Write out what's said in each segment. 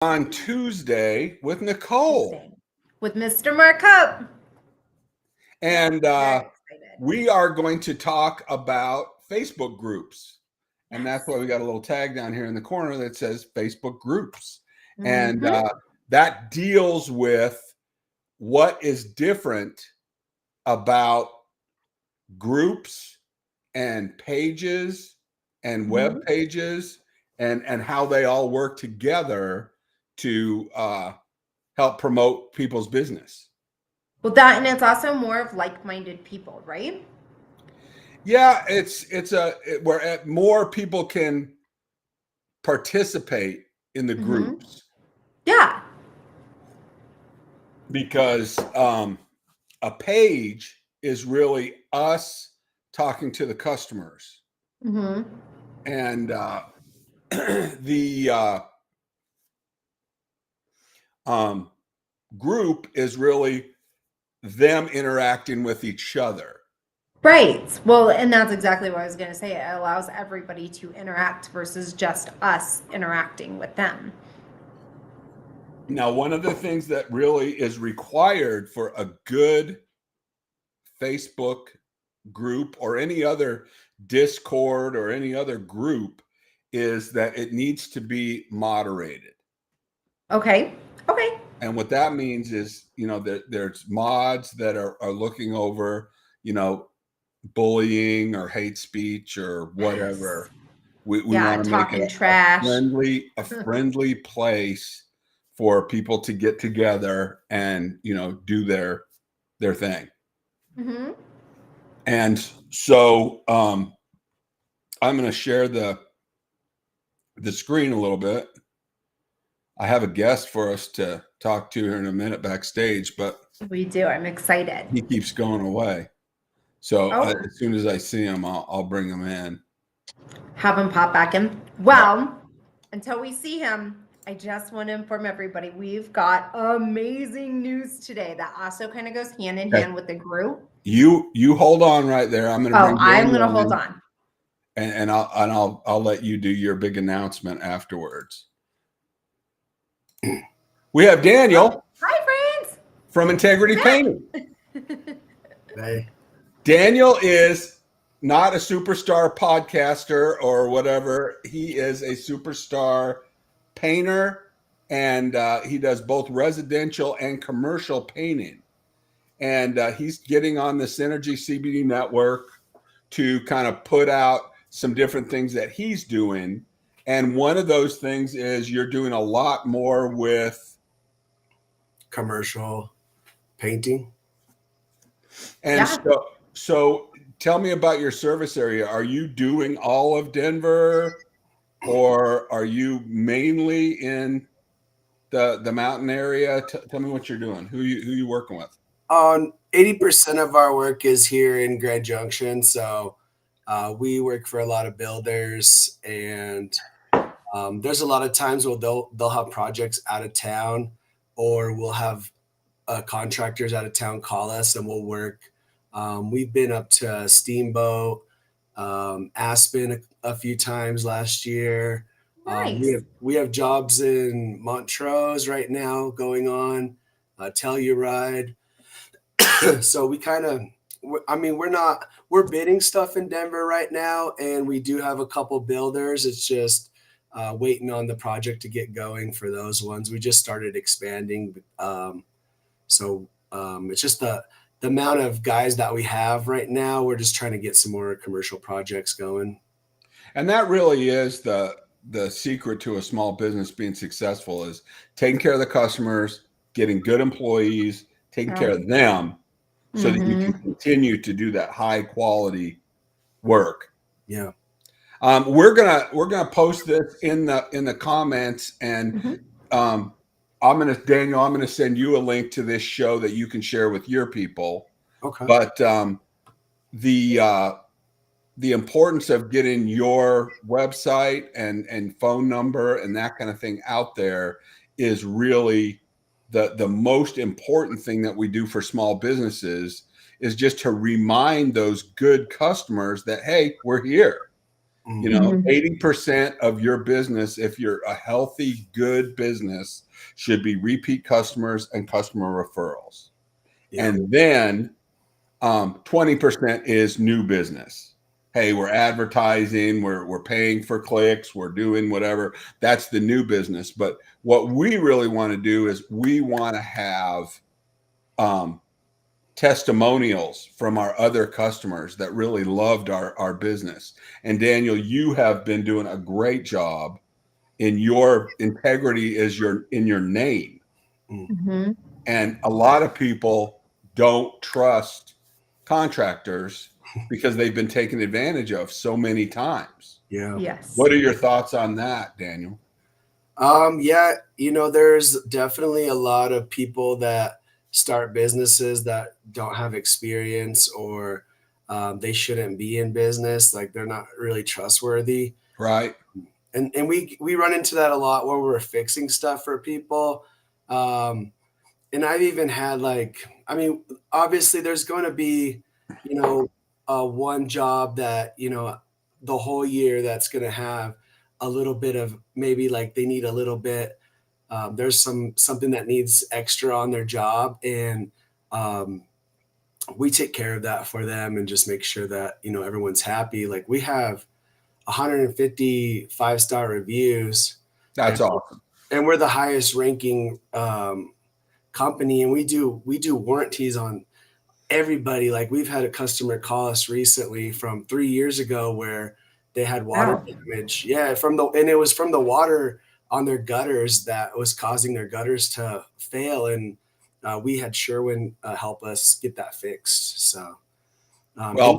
on Tuesday with Nicole. Tuesday with Mr. Markup. And Very excited. we are going to talk about Facebook groups. And Yes. that's why we got a little tag down here in the corner that says Facebook groups. Mhm. And that deals with what is different about groups and pages and web pages and how they all work together to help promote people's business. Well, that, and it's also more of like-minded people, right? Yeah, it's where more people can participate in the groups Yeah. because a page is really us talking to the customers, and the group is really them interacting with each other. Right. Well, and that's exactly what I was going to say. It allows everybody to interact versus just us interacting with them. Now, one of the things that really is required for a good Facebook group or any other Discord or any other group is that it needs to be moderated. Okay. Okay. And what that means is, there's mods that are looking over, bullying or hate speech or whatever. We want to make it trash. a friendly place for people to get together and do their thing. And so I'm going to share the screen a little bit. I have a guest for us to talk to here in a minute backstage, but we do. I'm excited. He keeps going away. So as soon as I see him, I'll bring him in. Have him pop back in. Well, until we see him, I just want to inform everybody we've got amazing news today that also kind of goes hand in hand with the group. You hold on right there. I'm going to. I'm going to hold on. And I'll let you do your big announcement afterwards. We have Daniel. Hi, friends. From Integrity Painting. Hey. Daniel is not a superstar podcaster or whatever. He is a superstar painter, and he does both residential and commercial painting. And he's getting on the Synergy CBD network to kind of put out some different things that he's doing. And one of those things is you're doing a lot more with commercial painting. And so tell me about your service area. Are you doing all of Denver, or are you mainly in the mountain area? Tell me what you're doing. Who you working with? 80% of our work is here in Grand Junction. So we work for a lot of builders, and there's a lot of times where they'll have projects out of town, or we'll have contractors out of town call us and we'll work. We've been up to Steamboat, Aspen a few times last year. Nice. We have jobs in Montrose right now going on, Telluride. So we kind of, we're bidding stuff in Denver right now, and we do have a couple builders. It's just waiting on the project to get going for those ones. We just started expanding. So it's just the amount of guys that we have right now. We're just trying to get some more commercial projects going. And that really is the secret to a small business being successful, is taking care of the customers, getting good employees, taking care of them, so that you can continue to do that high quality work. Yeah. We're gonna post this in the comments, and Daniel, I'm gonna send you a link to this show that you can share with your people. Okay. But the importance of getting your website and phone number and that kind of thing out there is really the most important thing that we do for small businesses, is just to remind those good customers that, hey, we're here. You know, 80% of your business, if you're a healthy, good business, should be repeat customers and customer referrals. Yeah. And then 20% is new business. Hey, we're advertising, we're paying for clicks, we're doing whatever. That's the new business. But what we really want to do is we want to have testimonials from our other customers that really loved our business. And Daniel, you have been doing a great job in your integrity in your name. Mm-hmm. And a lot of people don't trust contractors because they've been taken advantage of so many times. Yeah. Yes. What are your thoughts on that, Daniel? Yeah, there's definitely a lot of people that start businesses that don't have experience, or they shouldn't be in business. Like, they're not really trustworthy. Right. And we run into that a lot where we're fixing stuff for people. And I've even had, obviously there's going to be, one job that, the whole year that's going to have a little bit of, maybe like they need a little bit, there's something that needs extra on their job. And we take care of that for them and just make sure that, everyone's happy. Like, we have 150 5-star reviews. That's awesome. And we're the highest ranking company, and we do warranties on everybody. Like, we've had a customer call us recently from 3 years ago where they had water damage. Yeah, and it was from the water on their gutters that was causing their gutters to fail, and we had Sherwin help us get that fixed. So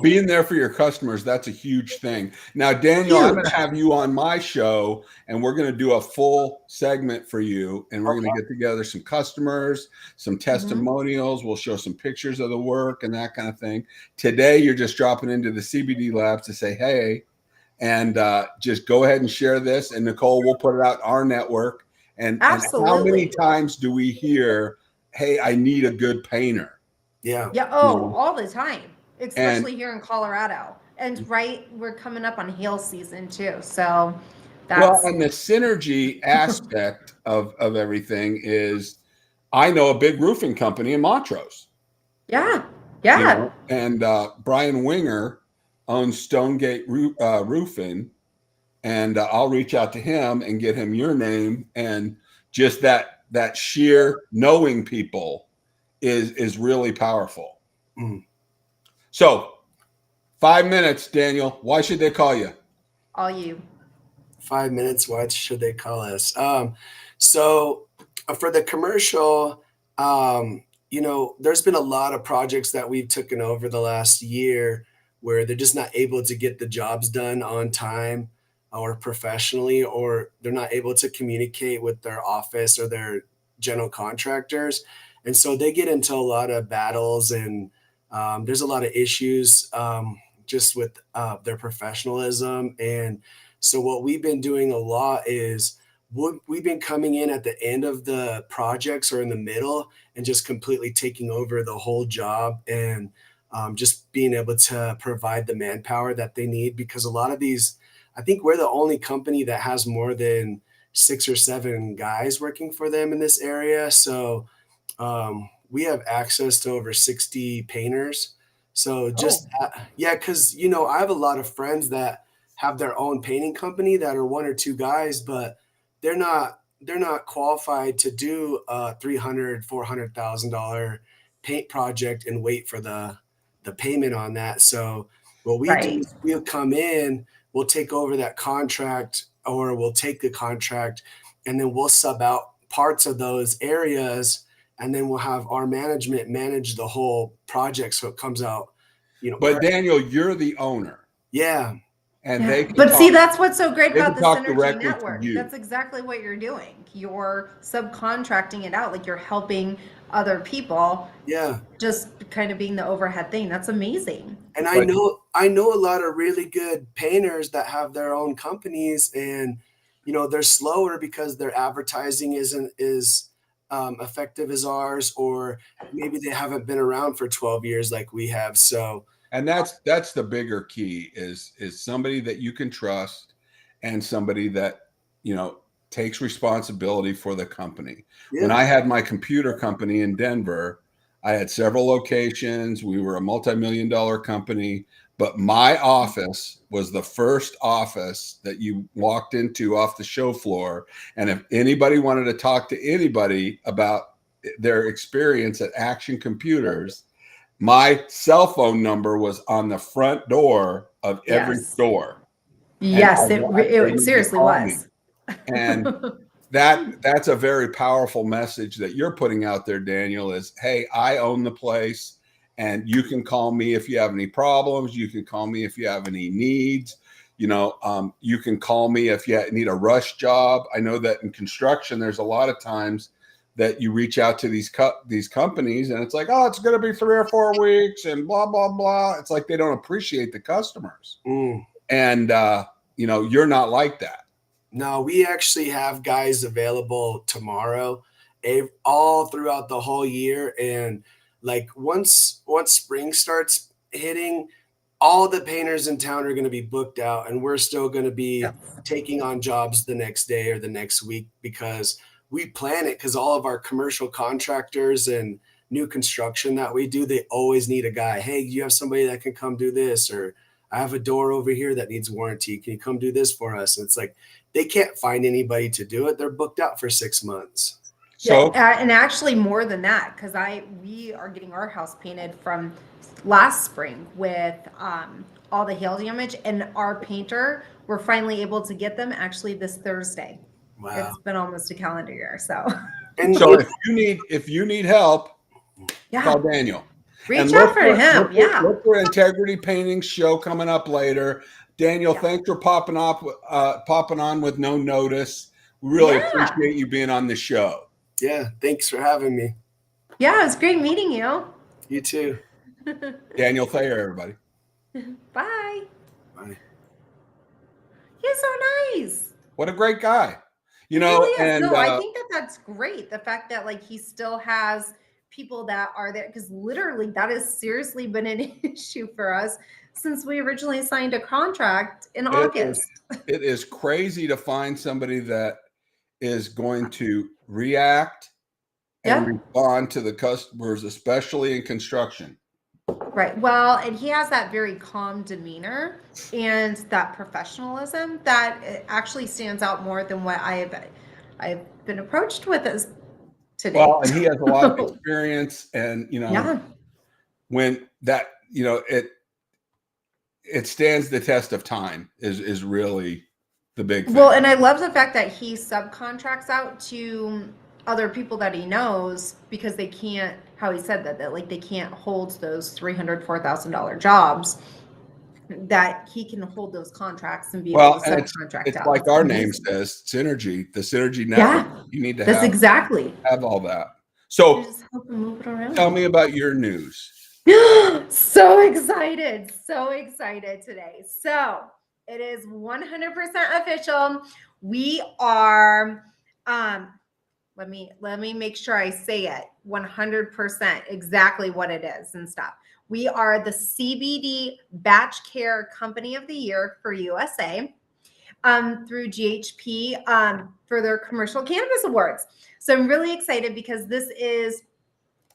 being there for your customers, that's a huge thing. Now, Daniel, I'm going to have you on my show, and we're going to do a full segment for you, and we're going to get together some customers, some testimonials. We'll show some pictures of the work and that kind of thing. Today, you're just dropping into the CBD Labs to say, hey, and just go ahead and share this. And Nicole, we'll put it out in our network. And how many times do we hear, hey, I need a good painter? Yeah. Yeah. Oh, all the time. Especially here in Colorado. And we're coming up on hail season too. So and the synergy aspect of everything is, I know a big roofing company in Montrose. Yeah. Yeah. And Brian Winger owns Stonegate Roofing. And I'll reach out to him and get him your name. And just that sheer knowing people is really powerful. Mm. So 5 minutes, Daniel. Why should they call you? All you. 5 minutes. Why should they call us? So for the commercial, there's been a lot of projects that we've taken over the last year where they're just not able to get the jobs done on time or professionally, or they're not able to communicate with their office or their general contractors. And so they get into a lot of battles, and there's a lot of issues just with their professionalism. And so what we've been doing a lot is we've been coming in at the end of the projects or in the middle and just completely taking over the whole job, and just being able to provide the manpower that they need, because a lot of these, I think we're the only company that has more than 6 or 7 guys working for them in this area. So we have access to over 60 painters. So just, because, I have a lot of friends that have their own painting company that are 1 or 2 guys, but they're not qualified to do a $300,000, $400,000 paint project and wait for the payment on that. So what we do is we'll come in, we'll take over that contract, or we'll take the contract, and then we'll sub out parts of those areas, and then we'll have our management manage the whole project so it comes out, But Daniel, you're the owner. Yeah. And see, that's what's so great about the Synergy Network. You. That's exactly what you're doing. You're subcontracting it out, like you're helping other people. Yeah. Just kind of being the overhead thing. That's amazing. And I know a lot of really good painters that have their own companies, and they're slower because their advertising isn't as effective as ours, or maybe they haven't been around for 12 years like we have. So And that's the bigger key is somebody that you can trust and somebody that, takes responsibility for the company. Yeah. When I had my computer company in Denver, I had several locations. We were a multi-million-dollar company, but my office was the first office that you walked into off the show floor. And if anybody wanted to talk to anybody about their experience at Action Computers, my cell phone number was on the front door of every Yes. store. Yes, And they it need to seriously call me. was. And that's a very powerful message that you're putting out there, Daniel, is, hey, I own the place and you can call me if you have any problems. You can call me if you have any needs. You can call me if you need a rush job. I know that in construction, there's a lot of times that you reach out to these companies and it's like, oh, it's going to be 3 or 4 weeks and blah, blah, blah. It's like they don't appreciate the customers. And, you're not like that. No, we actually have guys available tomorrow, all throughout the whole year. And like once spring starts hitting, all the painters in town are going to be booked out, and we're still going to be taking on jobs the next day or the next week because we plan it, because all of our commercial contractors and new construction that we do, they always need a guy. Hey, you have somebody that can come do this? Or I have a door over here that needs warranty. Can you come do this for us? And it's like, they can't find anybody to do it. They're booked out for 6 months. So, and actually more than that, because we are getting our house painted from last spring with all the hail damage, and our painter, we're finally able to get them actually this Thursday. Wow. It's been almost a calendar year. So if you need help, call Daniel. Reach out for him. Look for Integrity Painting show coming up later. Daniel, thanks for popping on with no notice. We really appreciate you being on the show. Yeah, thanks for having me. Yeah, it was great meeting you. You too. Daniel Thayer, everybody. Bye. Bye. He's so nice. What a great guy. I think that's great. The fact that he still has people that are there, because literally that has seriously been an issue for us since we originally signed a contract in August. It is crazy to find somebody that is going to react and respond to the customers, especially in construction. Right. Well, and he has that very calm demeanor and that professionalism that actually stands out more than what I've been approached with as today. Well, and he has a lot of experience, and when that it stands the test of time is really the big thing. Well, and I love the fact that he subcontracts out to other people that he knows, because they can't, how he said that they can't hold those $300,000, $4,000 jobs, that he can hold those contracts and be able to subcontract it's out. like our name says, Synergy, the Synergy network. You need to have all that. So just help him move it around. Tell me about your news. So excited today. So it is 100% official. We are, let me make sure I say it 100% exactly what it is and stuff. We are the CBD Batch Care Company of the Year for USA through GHP for their Commercial Cannabis Awards. So I'm really excited because this is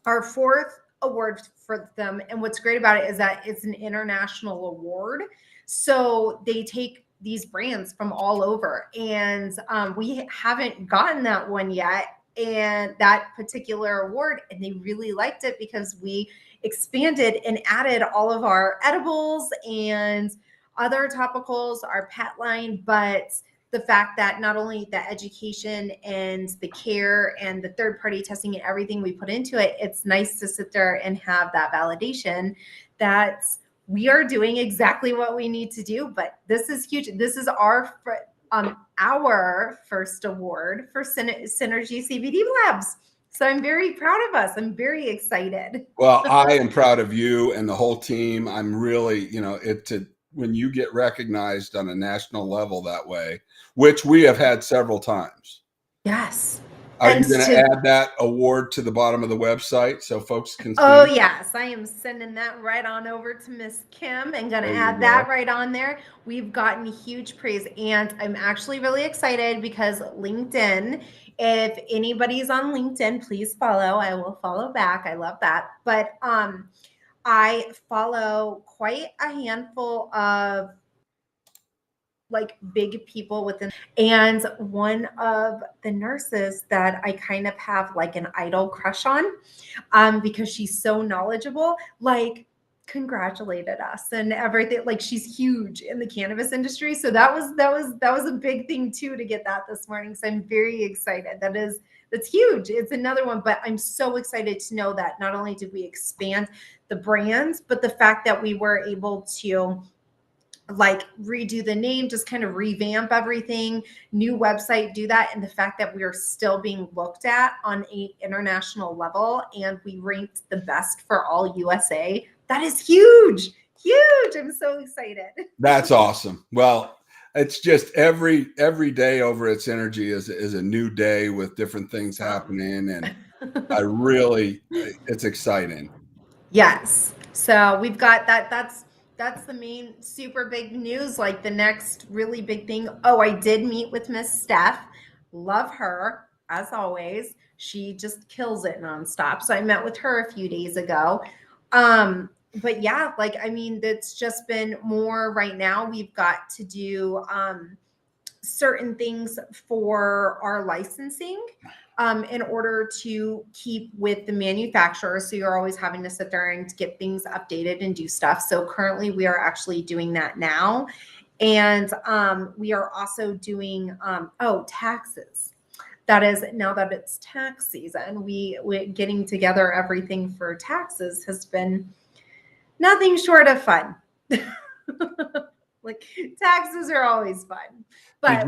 our 4th award for them. And what's great about it is that it's an international award. So they take these brands from all over, and we haven't gotten that one yet, and that particular award, and they really liked it because we expanded and added all of our edibles and other topicals, our pet line, but the fact that not only the education and the care and the third-party testing and everything we put into it, it's nice to sit there and have that validation that we are doing exactly what we need to do. But this is huge. This is our first award for Synergy CBD Labs. So I'm very proud of us. I'm very excited. Well, I am proud of you and the whole team. I'm really, when you get recognized on a national level that way, which we have had several times. Yes. Are And you going to to add that award to the bottom of the website so folks can see? Oh yes, I am sending that right on over to Miss Kim and gonna There you add go. that right on there. We've gotten huge praise, and I'm actually really excited because LinkedIn, if anybody's on LinkedIn, please follow. I will follow back. I love that. But I follow quite a handful of like big people within, and one of the nurses that I kind of have like an idol crush on, because she's so knowledgeable, like congratulated us and everything. Like she's huge in the cannabis industry. So that was a big thing too, to get that this morning. So I'm very excited. That's huge. It's another one, but I'm so excited to know that not only did we expand the brands, but the fact that we were able to like redo the name, just kind of revamp everything, new website, do that. And the fact that we are still being looked at on an international level and we ranked the best for all USA. That is huge, huge. I'm so excited. That's awesome. Well, it's just every day over at Synergy is a new day with different things happening. And it's exciting. Yes. So we've got that. That's the main super big news. Like the next really big thing. Oh, I did meet with Miss Steph. Love her as always. She just kills it nonstop. So I met with her a few days ago. But yeah, like I mean, it's just been more right now. We've got to do certain things for our licensing in order to keep with the manufacturer. So you're always having to sit there and get things updated and do stuff. So currently we are actually doing that now. And we are also doing, taxes. That is, now that it's tax season, we getting together everything for taxes has been nothing short of fun. Like taxes are always fun. But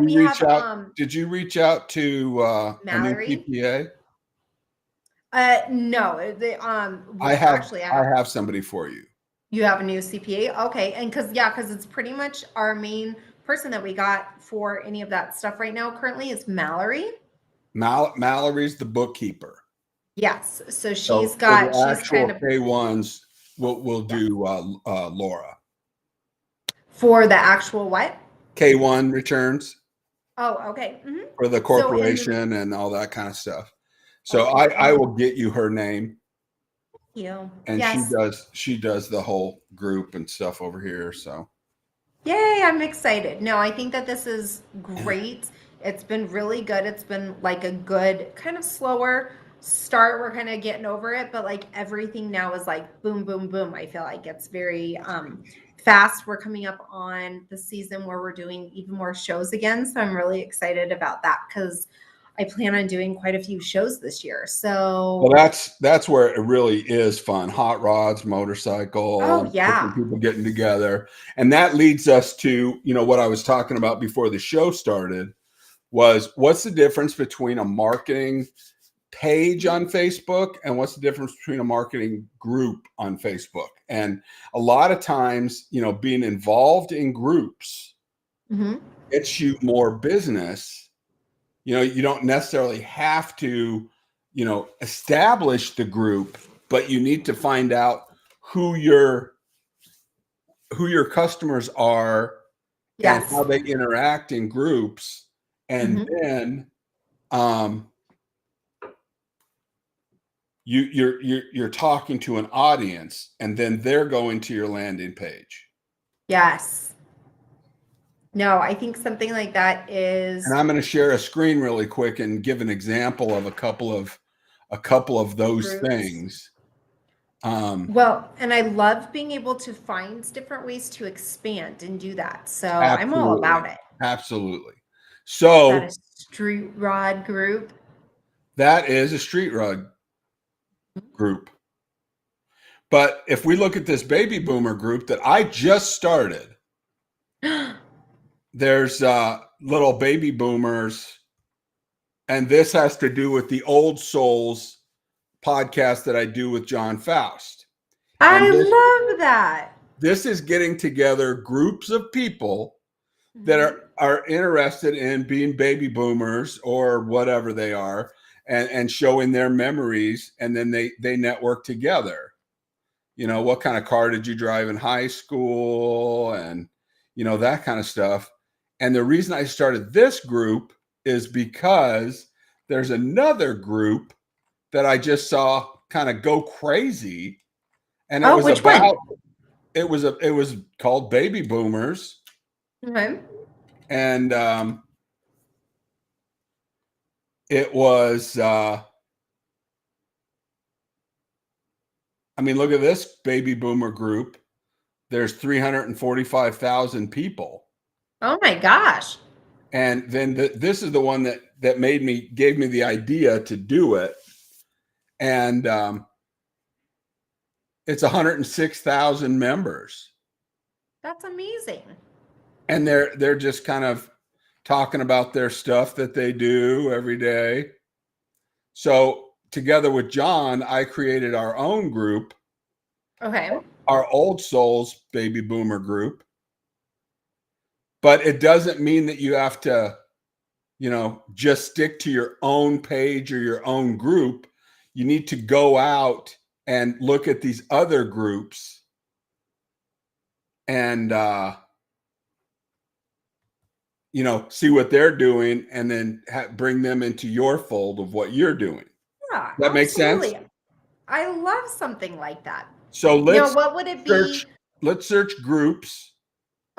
Did you reach out to a new Mallory? CPA? No. I have somebody for you. You have a new CPA? Okay. And because it's pretty much our main person that we got for any of that stuff right now currently is Mallory. Mallory's the bookkeeper. Yes. So she's kind of K1s. We'll do Laura for the actual what? K1 returns. Oh, okay. Mm-hmm. For the corporation and all that kind of stuff. So okay. I will get you her name. Thank you. And she does the whole group and stuff over here. So yay, I'm excited. No, I think that this is great. It's been really good. It's been like a good kind of slower start. We're kind of getting over it, but like everything now is like boom, boom, boom. I feel like it's very fast. We're coming up on the season where we're doing even more shows again. So I'm really excited about that because I plan on doing quite a few shows this year. So well, that's where it really is fun. Hot rods, motorcycle, oh yeah, people getting together. And that leads us to, what I was talking about before the show started was what's the difference between a marketing page on Facebook and what's the difference between a marketing group on Facebook? And a lot of times, being involved in groups gets you more business. You don't necessarily have to, establish the group, but you need to find out who your customers are and how they interact in groups. And then you're talking to an audience, and then they're going to your landing page. Yes. No, I think something like that is. And I'm going to share a screen really quick and give an example of a couple of those things. Well, and I love being able to find different ways to expand and do that. So I'm all about it. Absolutely. So that is Street Rod Group. That is a Street Rod group. But if we look at this baby boomer group that I just started, there's little baby boomers, and this has to do with the Old Souls podcast that I do with John Faust. I love that. This is getting together groups of people that are interested in being baby boomers or whatever they are, and showing their memories, and then they network together. You know, what kind of car did you drive in high school, and you know, that kind of stuff. And the reason I started this group is because there's another group that I just saw kind of go crazy, and it was which about one? it was called Baby Boomers, Okay. and it was I mean, look at this Baby Boomer group. There's 345,000 people. Oh my gosh. And then this is the one that gave me the idea to do it. And it's 106,000 members. That's amazing. And they're just kind of talking about their stuff that they do every day. So together with John, I created our own group. Okay. Our Old Souls Baby Boomer group. But it doesn't mean that you have to, you know, just stick to your own page or your own group. You need to go out and look at these other groups and, you know, see what they're doing, and then bring them into your fold of what you're doing. Yeah, That makes sense? I love something like that. So Now, what would it be? Let's search groups.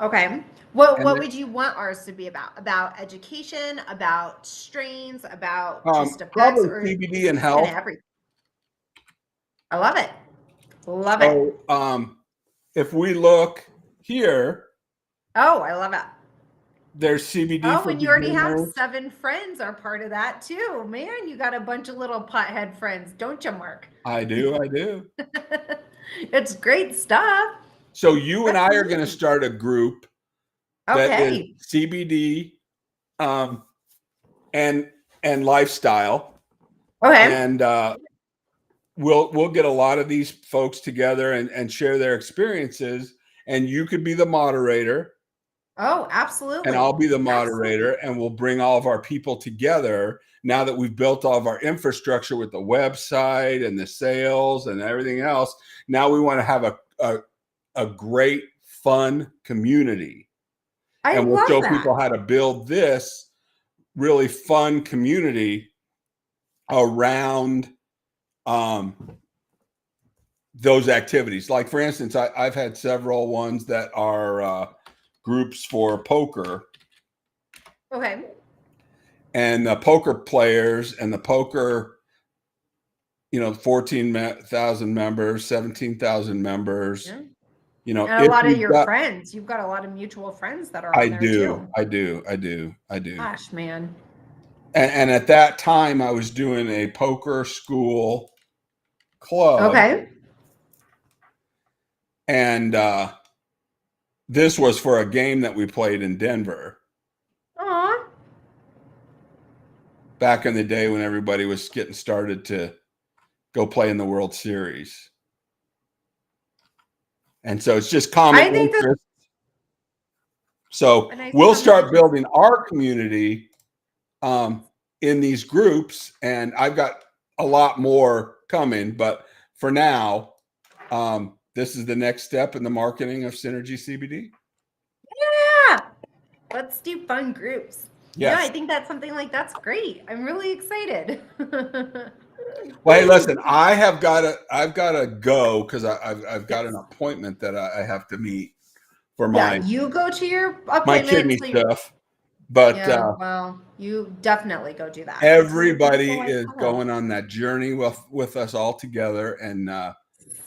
Okay. What would you want ours to be about? About education, about strains, about just effects, probably or CBD and health. Everything. I love it. Love it. So if we look here, oh, I love it. There's CBD. Oh, and you already have 7 friends are part of that too. Man, you got a bunch of little pothead friends, don't you, Mark? I do. It's great stuff. So you and I are going to start a group that is CBD and lifestyle. Okay. And we'll get a lot of these folks together and share their experiences, and you could be the moderator. Oh, absolutely. And I'll be the moderator, and we'll bring all of our people together. Now that we've built all of our infrastructure with the website and the sales and everything else, now we want to have a great, fun community. And we'll show people how to build this really fun community around those activities. Like, for instance, I've had several ones that are groups for poker. Okay. And the poker players and the poker, you know, 14,000 members, 17,000 members. Yeah. You know, and a lot of your friends. You've got a lot of mutual friends that are on there too. I do. Gosh, man. And at that time, I was doing a poker school club. Okay. And this was for a game that we played in Denver. Aw. Back in the day when everybody was getting started to go play in the World Series. And so it's just common interest. So we'll start building our community in these groups, and I've got a lot more coming. But for now, this is the next step in the marketing of Synergy CBD. Yeah, let's do fun groups. Yes. Yeah, I think that's something like that's great. I'm really excited. Well, hey, listen, I've got to go because I've got an appointment that I have to meet for my. Yeah, you go to your appointment. My kidney stuff, but well, you definitely go do that. Everybody is going on that journey with us all together, and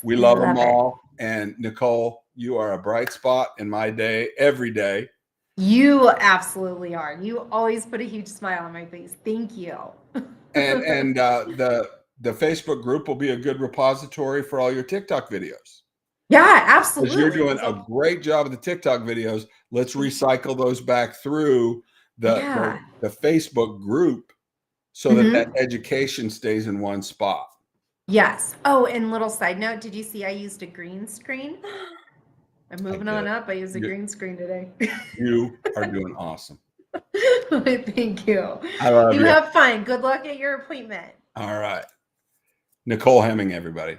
we love them all. And Nicole, you are a bright spot in my day every day. You absolutely are. You always put a huge smile on my face. Thank you. And the Facebook group will be a good repository for all your TikTok videos. Yeah, absolutely. Because you're doing a great job of the TikTok videos. Let's recycle those back through the Facebook group so that education stays in one spot. Yes. Oh, and little side note, did you see I used a green screen? I'm moving on up. I used a green screen today. You are doing awesome. Thank you. I love You you. have fun. Good luck at your appointment. All right. Nicole Hemming, everybody.